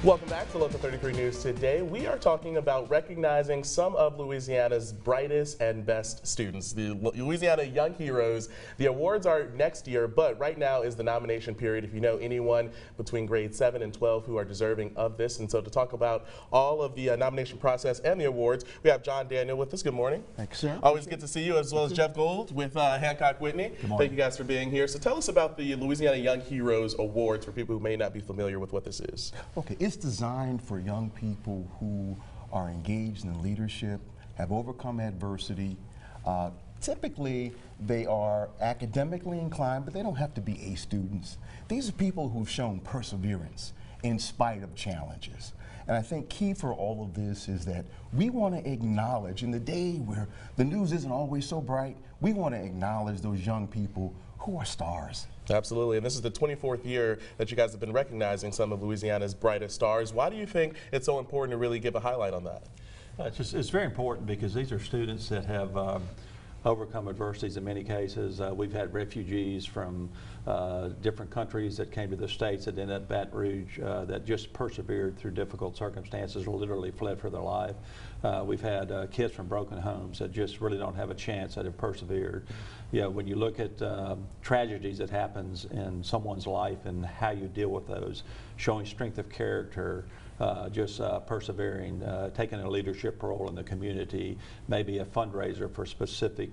Welcome back to Local 33 News. Today we are talking about recognizing some of Louisiana's brightest and best students, the Louisiana Young Heroes. The awards are next year, but right now is the nomination period if you know anyone between grades 7 and 12 who are deserving of this. And so to talk about all of the nomination process and the awards, we have John Daniel with us. Good morning. Thanks, sir. Always good to see you, as well as Jeff Gold with Hancock Whitney. Good morning. Thank you guys for being here. So tell us about the Louisiana Young Heroes Awards for people who may not be familiar with what this is. Okay, it's designed for young people who are engaged in leadership, have overcome adversity. Typically, they are academically inclined, but they don't have to be A students. These are people who've shown perseverance in spite of challenges. And I think key for all of this is that we want to acknowledge, in the day where the news isn't always so bright, we want to acknowledge those young people who are stars. Absolutely, and this is the 24th year that you guys have been recognizing some of Louisiana's brightest stars. Why do you think it's so important to really give a highlight on that? It's very important because these are students that have overcome adversities in many cases. We've had refugees from different countries that came to the States that ended up at Baton Rouge that just persevered through difficult circumstances or literally fled for their life. We've had kids from broken homes that just really don't have a chance that have persevered. Yeah, when you look at tragedies that happens in someone's life and how you deal with those, showing strength of character, just persevering, taking a leadership role in the community, maybe a fundraiser for specific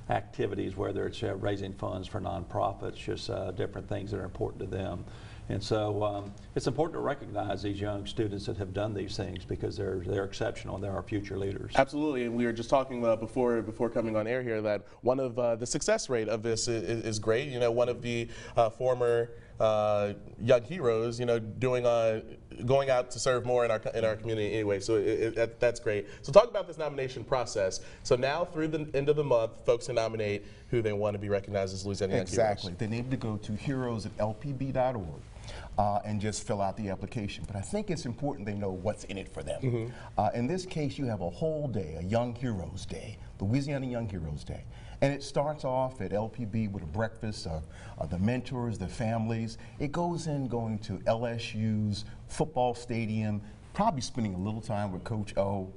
activities, whether it's raising funds for nonprofits, just different things that are important to them. And so it's important to recognize these young students that have done these things because they're exceptional and they're our future leaders. Absolutely, and we were just talking before coming on air here that one of the success rate of this is great. You know, one of the former young heroes, you know, going out to serve more in our community anyway. So that's great. So talk about this nomination process. So now through the end of the month, folks can nominate who they want to be recognized as Louisiana Young Heroes. Exactly. They need to go to heroes@lpb.org. And just fill out the application. But I think it's important they know what's in it for them. Mm-hmm. In this case, you have a whole day, a Young Heroes Day, Louisiana Young Heroes Day. And it starts off at LPB with a breakfast of the mentors, the families. It goes in going to LSU's football stadium, probably spending a little time with Coach O,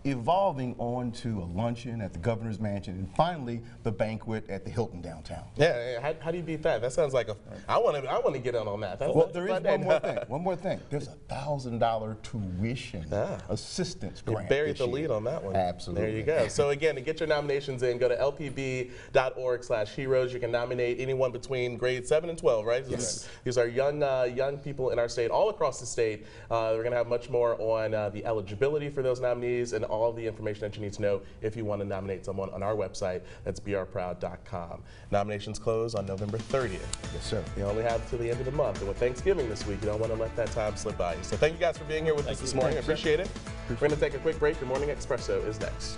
evolving on to a luncheon at the governor's mansion, and finally the banquet at the Hilton downtown. Yeah, how do you beat that? That sounds like I want to get in on that. Well, there is one more thing. One more thing. There's a $1,000 tuition assistance grant. You buried the lead on that one. Absolutely. There you go. So again, to get your nominations in, go to lpb.org/heroes. You can nominate anyone between grades 7 and 12, right? Yes. These are young people in our state, all across the state. We're going to have much more on the eligibility for those nominees and all the information that you need to know if you want to nominate someone on our website. That's brproud.com. Nominations close on November 30th. Yes, sir. You only have to the end of the month. And with Thanksgiving this week, you don't want to let that time slip by you. So thank you guys for being here with us this morning. I appreciate it. We're going to take a quick break. Your Morning Espresso is next.